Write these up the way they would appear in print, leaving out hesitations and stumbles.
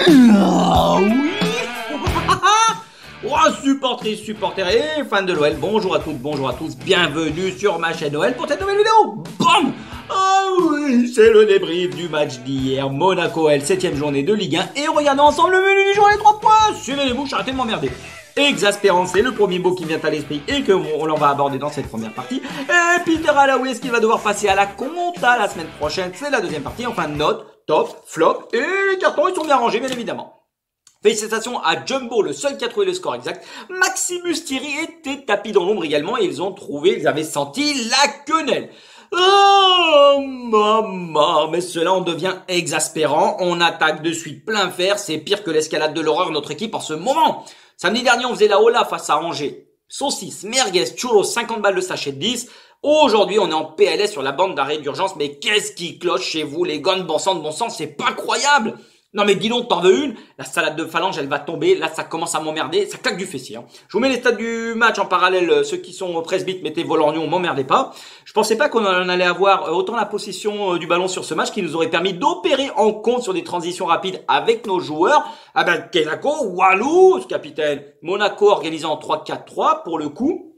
Ah oui. Oh, supporters et fans de l'OL, bonjour à toutes, bonjour à tous, bienvenue sur ma chaîne OL pour cette nouvelle vidéo. Bam. Ah oui, c'est le débrief du match d'hier, Monaco-OL, 7ème journée de Ligue 1, et regardons ensemble le menu du jour, les 3 points. Suivez les bouches, arrêtez de m'emmerder. Exaspérant, c'est le premier mot qui me vient à l'esprit et que on va aborder dans cette première partie. Et Peter Alaoui, est-ce qu'il va devoir passer à la compta la semaine prochaine? C'est la deuxième partie. Enfin, note, top, flop, et les cartons, ils sont bien rangés, bien évidemment. Félicitations à Jumbo, le seul qui a trouvé le score exact. Maximus Thierry était tapis dans l'ombre également et ils avaient senti la quenelle. Oh maman, mais cela en devient exaspérant. On attaque de suite plein fer, c'est pire que l'escalade de l'horreur notre équipe en ce moment. Samedi dernier, on faisait la Ola face à Angers. Saucisse, merguez, churros, 50 balles de sachet de 10. Aujourd'hui, on est en PLS sur la bande d'arrêt d'urgence. Mais qu'est-ce qui cloche chez vous, les gars de bon sang, c'est pas croyable. Non mais dis donc, t'en veux une? La salade de phalange, elle va tomber. Là, ça commence à m'emmerder. Ça claque du fessier. Je vous mets les stats du match en parallèle. Ceux qui sont presbytes, mettez vos lorgnons, m'emmerdez pas. Je pensais pas qu'on en allait avoir autant la possession du ballon sur ce match qui nous aurait permis d'opérer en compte sur des transitions rapides avec nos joueurs. Ah ben, Kenako, Walou, capitaine. Monaco organisé en 3-4-3 pour le coup.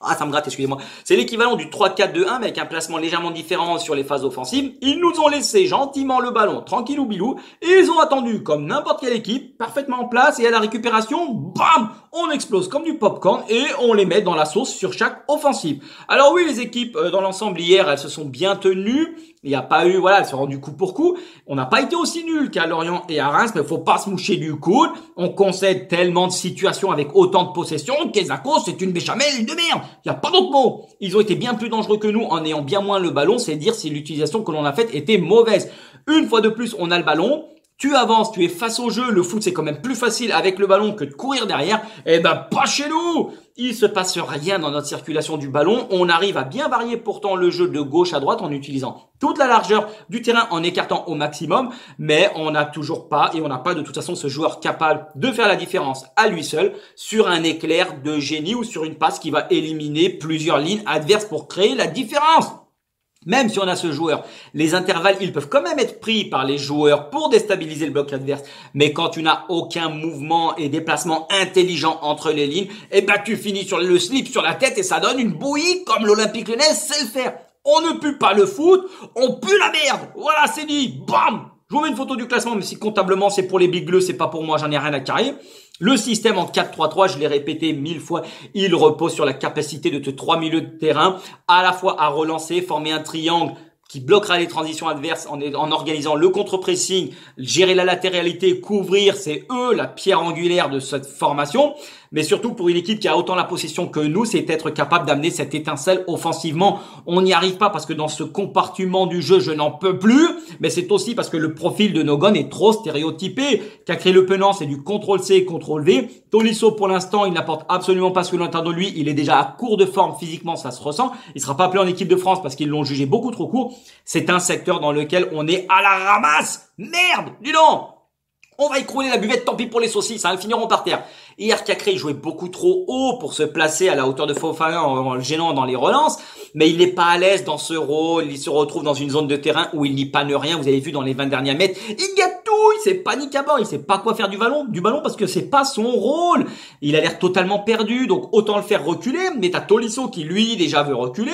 Ah, ça me gratte, excusez-moi. C'est l'équivalent du 3-4-2-1, mais avec un placement légèrement différent sur les phases offensives. Ils nous ont laissé gentiment le ballon, tranquillou bilou, et ils ont attendu, comme n'importe quelle équipe, parfaitement en place, et à la récupération, bam, on explose comme du popcorn, et on les met dans la sauce sur chaque offensive. Alors oui, les équipes, dans l'ensemble, hier, elles se sont bien tenues. Il n'y a pas eu, voilà, elles se sont rendues coup pour coup. On n'a pas été aussi nuls qu'à Lorient et à Reims, mais faut pas se moucher du coude. On concède tellement de situations avec autant de possession qu'Ezako, c'est une béchamel de merde. Il n'y a pas d'autre mot. Ils ont été bien plus dangereux que nous en ayant bien moins le ballon, c'est dire si l'utilisation que l'on a faite était mauvaise. Une fois de plus, on a le ballon. Tu avances, tu es face au jeu. Le foot, c'est quand même plus facile avec le ballon que de courir derrière. Eh ben, pas chez nous. Il se passe rien dans notre circulation du ballon. On arrive à bien varier pourtant le jeu de gauche à droite en utilisant toute la largeur du terrain en écartant au maximum. Mais on n'a toujours pas et on n'a pas de toute façon ce joueur capable de faire la différence à lui seul sur un éclair de génie ou sur une passe qui va éliminer plusieurs lignes adverses pour créer la différence. Même si on a ce joueur, les intervalles, ils peuvent quand même être pris par les joueurs pour déstabiliser le bloc adverse. Mais quand tu n'as aucun mouvement et déplacement intelligent entre les lignes, eh ben tu finis sur le slip sur la tête et ça donne une bouillie comme l'Olympique Lyonnais sait le faire. On ne pue pas le foot, on pue la merde. Voilà, c'est dit. Bam! Je vous mets une photo du classement, mais si comptablement c'est pour les big bleus, c'est pas pour moi, j'en ai rien à carrer. Le système en 4-3-3, je l'ai répété 1000 fois, il repose sur la capacité de tes 3 milieux de terrain, à la fois à relancer, former un triangle qui bloquera les transitions adverses en organisant le contre-pressing, gérer la latéralité, couvrir, c'est eux la pierre angulaire de cette formation. Mais surtout pour une équipe qui a autant la possession que nous, c'est être capable d'amener cette étincelle offensivement. On n'y arrive pas parce que dans ce compartiment du jeu, je n'en peux plus. Mais c'est aussi parce que le profil de Nogon est trop stéréotypé. Qu'a créé le Penant, c'est du contrôle-C, contrôle-V. Tolisso, pour l'instant, il n'apporte absolument pas ce que l'on attend de lui. Il est déjà à court de forme physiquement, ça se ressent. Il sera pas appelé en équipe de France parce qu'ils l'ont jugé beaucoup trop court. C'est un secteur dans lequel on est à la ramasse. Merde, dis donc. On va écrouler la buvette, tant pis pour les saucisses, ils finiront par terre. Hier, Cacré jouait beaucoup trop haut pour se placer à la hauteur de Fofana en le gênant dans les relances, mais il n'est pas à l'aise dans ce rôle, il se retrouve dans une zone de terrain où il n'y panne rien, vous avez vu dans les 20 derniers mètres, il gâtouille, c'est panique à bord, il sait pas quoi faire du ballon parce que c'est pas son rôle. Il a l'air totalement perdu, donc autant le faire reculer, mais t'as Tolisso qui lui déjà veut reculer,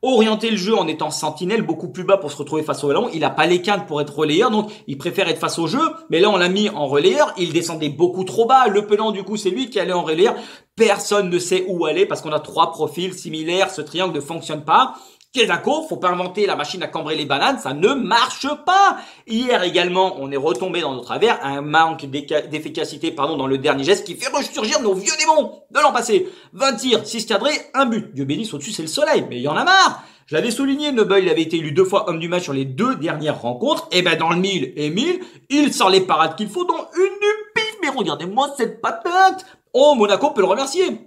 orienter le jeu en étant sentinelle beaucoup plus bas pour se retrouver face au ballon, il a pas les cannes pour être relayeur, donc il préfère être face au jeu, mais là on l'a mis en relayeur, il descendait beaucoup trop bas, le Penant du coup c'est lui qui allait en relayeur, personne ne sait où aller parce qu'on a 3 profils similaires, ce triangle ne fonctionne pas. Kezako, faut pas inventer la machine à cambrer les bananes, ça ne marche pas. Hier également, on est retombé dans nos travers, un manque d'efficacité dans le dernier geste qui fait ressurgir nos vieux démons de l'an passé. 20 tirs, 6 cadrés, 1 but. Dieu bénisse, au-dessus c'est le soleil, mais il y en a marre. Je l'avais souligné, Noble, il avait été élu 2 fois homme du match sur les 2 dernières rencontres. Et ben dans le 1000 et 1000, il sort les parades qu'il faut, dont une du pif. Mais regardez-moi cette patate. Oh, Monaco peut le remercier.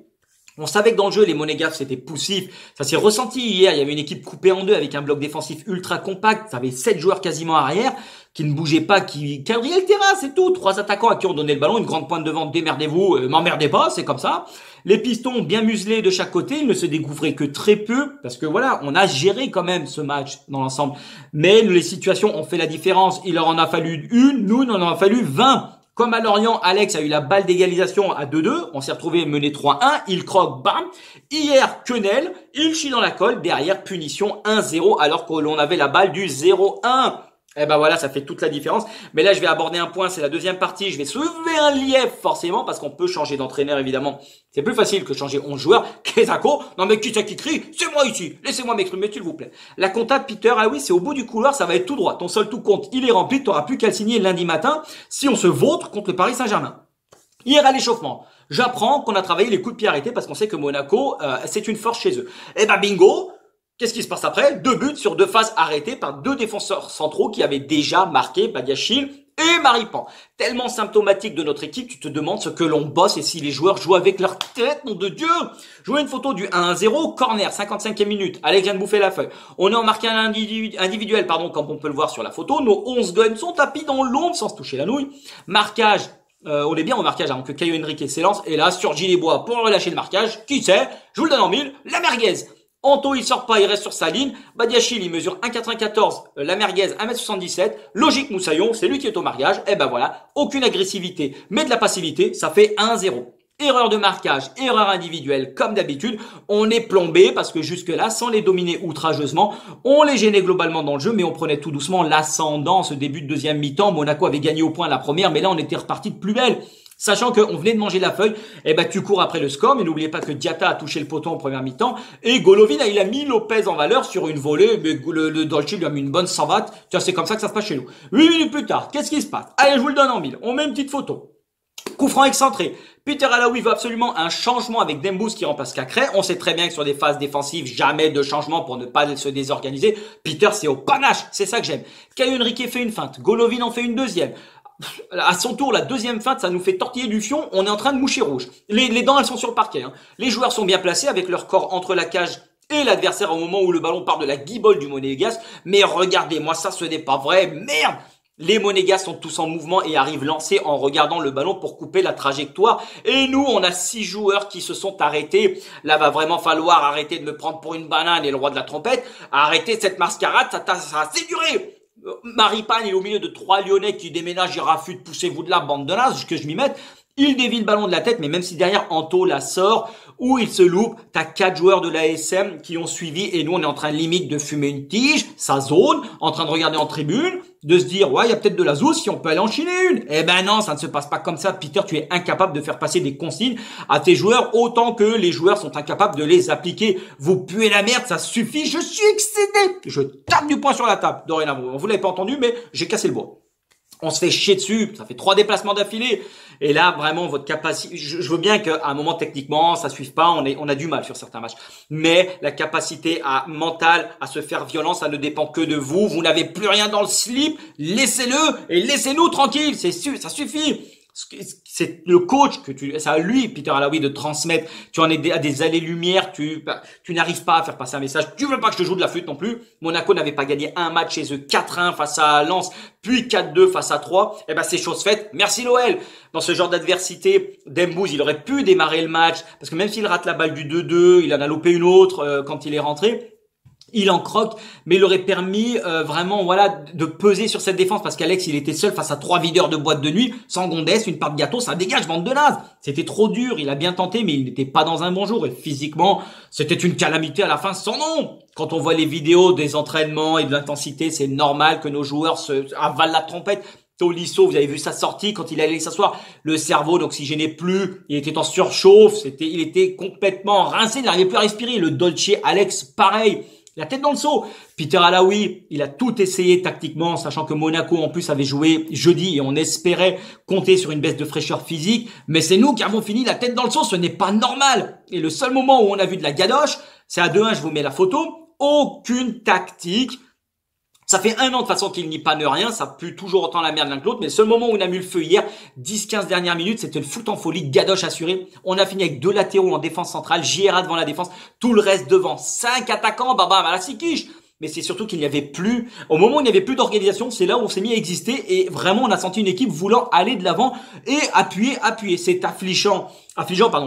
On savait que dans le jeu, les Monégasques, c'était poussif. Ça s'est ressenti hier. Il y avait une équipe coupée en deux avec un bloc défensif ultra compact. Ça avait 7 joueurs quasiment arrière qui ne bougeaient pas, qui quadrillaient le terrain, c'est tout. 3 attaquants à qui on donnait le ballon, une grande pointe devant, démerdez-vous, m'emmerdez pas, c'est comme ça. Les pistons bien muselés de chaque côté, ils ne se découvraient que très peu, parce que voilà, on a géré quand même ce match dans l'ensemble. Mais les situations ont fait la différence. Il leur en a fallu une, nous, il en a fallu 20. Comme à Lorient, Alex a eu la balle d'égalisation à 2-2. On s'est retrouvé mené 3-1. Il croque, bam. Hier, Quenel, il chie dans la colle. Derrière, punition 1-0 alors que l'on avait la balle du 0-1. Eh ben voilà, ça fait toute la différence. Mais là, je vais aborder un point, c'est la deuxième partie. Je vais soulever un lièvre, forcément, parce qu'on peut changer d'entraîneur, évidemment. C'est plus facile que changer 11 joueurs. Kesako, non mais qui c'est qui crie? C'est moi ici. Laissez-moi m'exprimer, s'il vous plaît. La compta de Peter, ah oui, c'est au bout du couloir, ça va être tout droit. Ton seul tout compte, il est rempli, t'auras plus qu'à le signer lundi matin si on se vautre contre le Paris Saint-Germain. Hier à l'échauffement, j'apprends qu'on a travaillé les coups de pied arrêtés parce qu'on sait que Monaco, c'est une force chez eux. Eh ben bingo! Qu'est-ce qui se passe après? 2 buts sur 2 phases arrêtées par 2 défenseurs centraux qui avaient déjà marqué, Badiachil et Maripan. Tellement symptomatique de notre équipe, tu te demandes ce que l'on bosse et si les joueurs jouent avec leur tête, nom de Dieu. Je vois une photo du 1-0, corner, 55e minute. Alex vient de bouffer la feuille. On a marqué un individuel, comme on peut le voir sur la photo. Nos 11 guns sont tapis dans l'ombre sans se toucher la nouille. Marquage. On est bien au marquage avant que Caio Henrique s'élance. Et là, surgit les bois pour relâcher le marquage. Qui c'est? Je vous le donne en mille. La merguez. Anto, il sort pas, il reste sur sa ligne. Badiachil, il mesure 1,94. La merguez, 1m77. Logique, Moussaillon, c'est lui qui est au marquage. Eh ben voilà, aucune agressivité, mais de la passivité, ça fait 1-0. Erreur de marquage, erreur individuelle, comme d'habitude. On est plombé parce que jusque-là, sans les dominer outrageusement, on les gênait globalement dans le jeu, mais on prenait tout doucement l'ascendant. Ce début de deuxième mi-temps, Monaco avait gagné au point la première, mais là, on était reparti de plus belle. Sachant qu'on venait de manger la feuille, eh ben tu cours après le score, mais n'oubliez pas que Diatta a touché le poteau en première mi-temps, et Golovin, il a mis Lopez en valeur sur une volée, mais le Dolce lui a mis une bonne savate. Tiens, c'est comme ça que ça se passe chez nous. 8 minutes plus tard, qu'est-ce qui se passe? Allez, je vous le donne en mille. On met une petite photo. Coup franc excentré. Peter Alaoui veut absolument un changement avec Dembous qui remplace Cacré. On sait très bien que sur des phases défensives, jamais de changement pour ne pas se désorganiser. Peter, c'est au panache. C'est ça que j'aime. Caio Henrique fait une feinte. Golovin en fait une deuxième. À son tour, la deuxième feinte, ça nous fait tortiller du fion. On est en train de moucher rouge. Les dents, elles sont sur le parquet. Hein. Les joueurs sont bien placés avec leur corps entre la cage et l'adversaire au moment où le ballon part de la guibole du Monégasque. Mais regardez-moi ça, ce n'est pas vrai. Merde! Les Monégasques sont tous en mouvement et arrivent lancés en regardant le ballon pour couper la trajectoire. Et nous, on a 6 joueurs qui se sont arrêtés. Là, va vraiment falloir arrêter de me prendre pour une banane et le roi de la trompette. Arrêter cette mascarade, ça a assez duré. Maripan, il est au milieu de 3 Lyonnais qui déménagent, ils rafutent, poussez-vous de là, bande de nazes, que je m'y mette. Il dévie le ballon de la tête, mais même si derrière Anto la sort, ou il se loupe, t'as 4 joueurs de l'ASM qui ont suivi, et nous on est en train limite de fumer une tige, sa zone, en train de regarder en tribune, de se dire, ouais, il y a peut-être de la zouze, si on peut aller en chiner une. Eh ben non, ça ne se passe pas comme ça. Peter, tu es incapable de faire passer des consignes à tes joueurs, autant que les joueurs sont incapables de les appliquer. Vous puez la merde, ça suffit, je suis excédé. Je tape du poing sur la table, dorénavant. Vous l'avez pas entendu, mais j'ai cassé le bois. On se fait chier dessus, ça fait 3 déplacements d'affilée. Et là, vraiment, votre capacité, je veux bien qu'à un moment, techniquement, ça suive pas, on a du mal sur certains matchs. Mais la capacité mentale à se faire violence, ça ne dépend que de vous. Vous n'avez plus rien dans le slip, laissez-le et laissez-nous tranquilles, ça suffit. C'est le coach c'est à lui, Peter Alaoui, de transmettre. Tu en es à des allées-lumière, tu n'arrives pas à faire passer un message. Tu veux pas que je te joue de la flûte non plus. Monaco n'avait pas gagné un match chez eux, 4-1 face à Lens, puis 4-2 face à 3. Eh ben, c'est chose faite. Merci l'OL. Dans ce genre d'adversité, Dembous, il aurait pu démarrer le match, parce que même s'il rate la balle du 2-2, il en a loupé une autre quand il est rentré. Il en croque, mais il aurait permis vraiment de peser sur cette défense parce qu'Alex, il était seul face à 3 videurs de boîte de nuit, sans Gondès, une part de gâteau, ça dégage, bande de nazes. C'était trop dur, il a bien tenté, mais il n'était pas dans un bon jour et physiquement, c'était une calamité à la fin sans nom. Quand on voit les vidéos des entraînements et de l'intensité, c'est normal que nos joueurs se avalent la trompette. Tolisso, vous avez vu sa sortie quand il allait s'asseoir, le cerveau n'oxygénait plus, il était en surchauffe, il était complètement rincé, il n'arrivait plus à respirer. Le Dolce, Alex, pareil. La tête dans le seau. Peter Alaoui, il a tout essayé tactiquement, sachant que Monaco en plus avait joué jeudi et on espérait compter sur une baisse de fraîcheur physique. Mais c'est nous qui avons fini la tête dans le seau, ce n'est pas normal. Et le seul moment où on a vu de la gadoche, c'est à 2-1, je vous mets la photo. Aucune tactique. Ça fait 1 an de toute façon qu'il n'y panne rien, ça pue toujours autant la merde l'un que l'autre, mais le seul moment où on a mis le feu hier, 10-15 dernières minutes, c'était le foot en folie, gadoche assuré. On a fini avec 2 latéraux en défense centrale, JRA devant la défense, tout le reste devant, 5 attaquants, bam à la siquiche. Mais c'est surtout qu'il n'y avait plus, au moment où il n'y avait plus d'organisation, c'est là où on s'est mis à exister et vraiment on a senti une équipe voulant aller de l'avant et appuyer. C'est affligeant,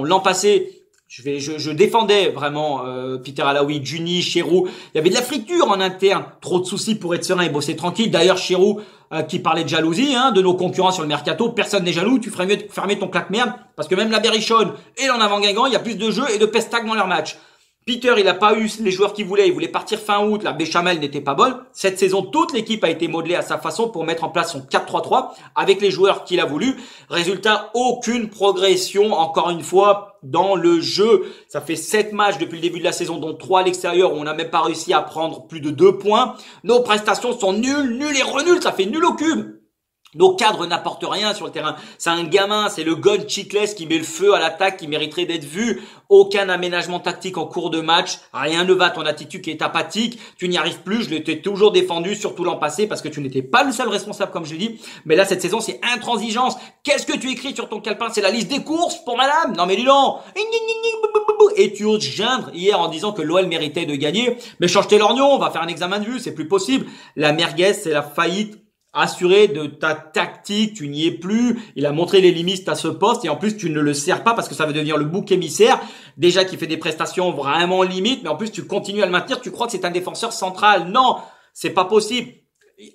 l'an passé, Je défendais vraiment Peter Alaoui, Juni, Cherou. Il y avait de la friture en interne. Trop de soucis pour être serein et bosser tranquille. D'ailleurs, Cherou, qui parlait de jalousie, de nos concurrents sur le mercato, personne n'est jaloux. Tu ferais mieux de fermer ton claque-merde parce que même la Berrichonne et l'en avant Guingamp, il y a plus de jeux et de pestac dans leur match. Peter, il a pas eu les joueurs qu'il voulait. Il voulait partir fin août. La béchamel n'était pas bonne. Cette saison, toute l'équipe a été modelée à sa façon pour mettre en place son 4-3-3 avec les joueurs qu'il a voulu. Résultat, aucune progression, encore une fois, dans le jeu. Ça fait 7 matchs depuis le début de la saison, dont 3 à l'extérieur où on n'a même pas réussi à prendre plus de 2 points. Nos prestations sont nulles et renulles. Ça fait nul au cube. Nos cadres n'apportent rien sur le terrain. C'est un gamin, c'est le gun Chicless qui met le feu à l'attaque, qui mériterait d'être vu. Aucun aménagement tactique en cours de match. Rien ne va, ton attitude qui est apathique. Tu n'y arrives plus. Je t'ai toujours défendu, surtout l'an passé, parce que tu n'étais pas le seul responsable, comme je l'ai dit. Mais là, cette saison, c'est intransigeance. Qu'est-ce que tu écris sur ton calepin? C'est la liste des courses pour madame? Non mais dis donc. Et tu oses geindre hier en disant que l'OL méritait de gagner. Mais change tes lorgnons, on va faire un examen de vue, c'est plus possible. La merguez, c'est la faillite assuré de ta tactique, tu n'y es plus. Il a montré les limites à ce poste et en plus tu ne le sers pas parce que ça va devenir le bouc émissaire. Déjà qui fait des prestations vraiment limites, mais en plus tu continues à le maintenir. Tu crois que c'est un défenseur central? Non, c'est pas possible.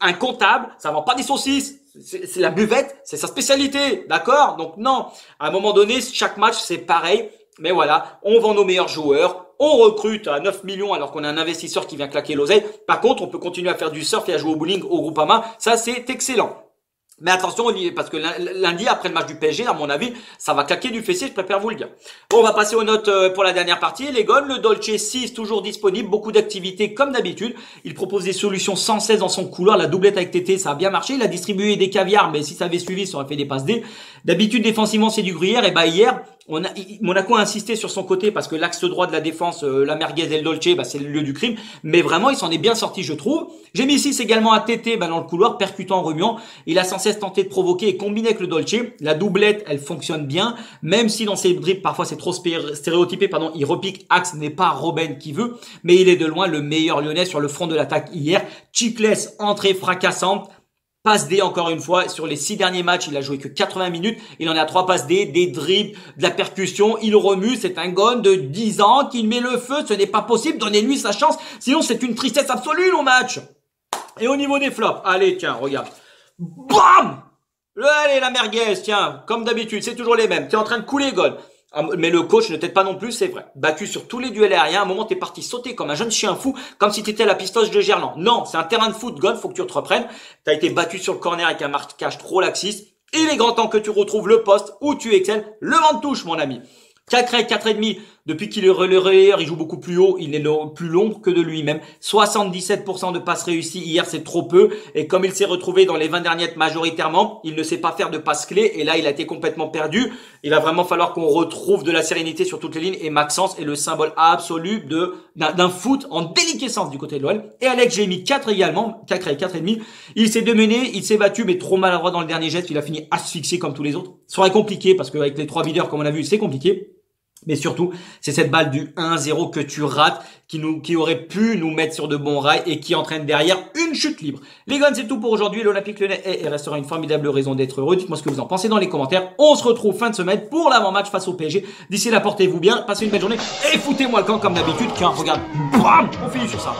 Un comptable, ça vend pas des saucisses. C'est la buvette, c'est sa spécialité, d'accord? Donc non, à un moment donné, chaque match c'est pareil. Mais voilà, on vend nos meilleurs joueurs. On recrute à 9 millions alors qu'on a un investisseur qui vient claquer l'oseille. Par contre, on peut continuer à faire du surf et à jouer au bowling au Groupama. Ça, c'est excellent. Mais attention, parce que lundi, après le match du PSG, à mon avis, ça va claquer du fessier, je préfère vous le dire. Bon, on va passer aux notes pour la dernière partie. Les gones, le Dolce 6, toujours disponible, beaucoup d'activités comme d'habitude. Il propose des solutions sans cesse dans son couloir. La doublette avec Tété, ça a bien marché. Il a distribué des caviars, mais si ça avait suivi, ça aurait fait des passes D. D'habitude, défensivement, c'est du gruyère. Et hier, Monaco a insisté sur son côté parce que l'axe droit de la défense, la merguez et le Dolce, c'est le lieu du crime. Mais vraiment, il s'en est bien sorti, je trouve. J'ai mis 6 également à Tété dans le couloir, percutant, remuant. Il a sans cesse tenté de provoquer et combiner avec le Dolce. La doublette, elle fonctionne bien, même si dans ses dribbles, parfois c'est trop stéréotypé, il repique axe, n'est pas Robben qui veut, mais il est de loin le meilleur Lyonnais sur le front de l'attaque hier. Chicless, entrée fracassante. Passe D encore une fois, sur les 6 derniers matchs, il a joué que 80 minutes, il en a 3 passes D, des dribbles, de la percussion, il remue, c'est un gone de 10 ans qui met le feu, ce n'est pas possible, donnez-lui sa chance, sinon c'est une tristesse absolue le match. Et au niveau des flops, allez tiens, regarde, BAM! Allez la merguez, tiens, comme d'habitude, c'est toujours les mêmes, t'es en train de couler gone. Mais le coach ne t'aide pas non plus, c'est vrai. Battu sur tous les duels aériens, à un moment t'es parti sauter comme un jeune chien fou, comme si t'étais à la pistoche de Gerland. Non, c'est un terrain de foot, God, faut que tu te reprennes. T'as été battu sur le corner avec un marquage trop laxiste. Il est grand temps que tu retrouves le poste où tu excelles, le vent de touche, mon ami. Cacré, 4,5. Depuis qu'il est le relayeur, il joue beaucoup plus haut. Il n'est plus long que de lui-même. 77% de passes réussies. Hier, c'est trop peu. Et comme il s'est retrouvé dans les 20 dernières majoritairement, il ne sait pas faire de passes clés. Et là, il a été complètement perdu. Il va vraiment falloir qu'on retrouve de la sérénité sur toutes les lignes. Et Maxence est le symbole absolu d'un foot en déliquescence du côté de l'OL. Et Alex, j'ai mis 4 également. 4,5. Il s'est démené. Il s'est battu, mais trop maladroit dans le dernier geste. Il a fini asphyxié comme tous les autres. Ça serait compliqué parce qu'avec les 3 leaders, comme on a vu, c'est compliqué. Mais surtout, c'est cette balle du 1-0 que tu rates, qui aurait pu nous mettre sur de bons rails et qui entraîne derrière une chute libre. Les gars, c'est tout pour aujourd'hui. L'Olympique Lyonnais est et restera une formidable raison d'être heureux. Dites-moi ce que vous en pensez dans les commentaires. On se retrouve fin de semaine pour l'avant-match face au PSG. D'ici là, portez-vous bien, passez une belle journée et foutez-moi le camp comme d'habitude. Tiens, regarde, bam, on finit sur ça.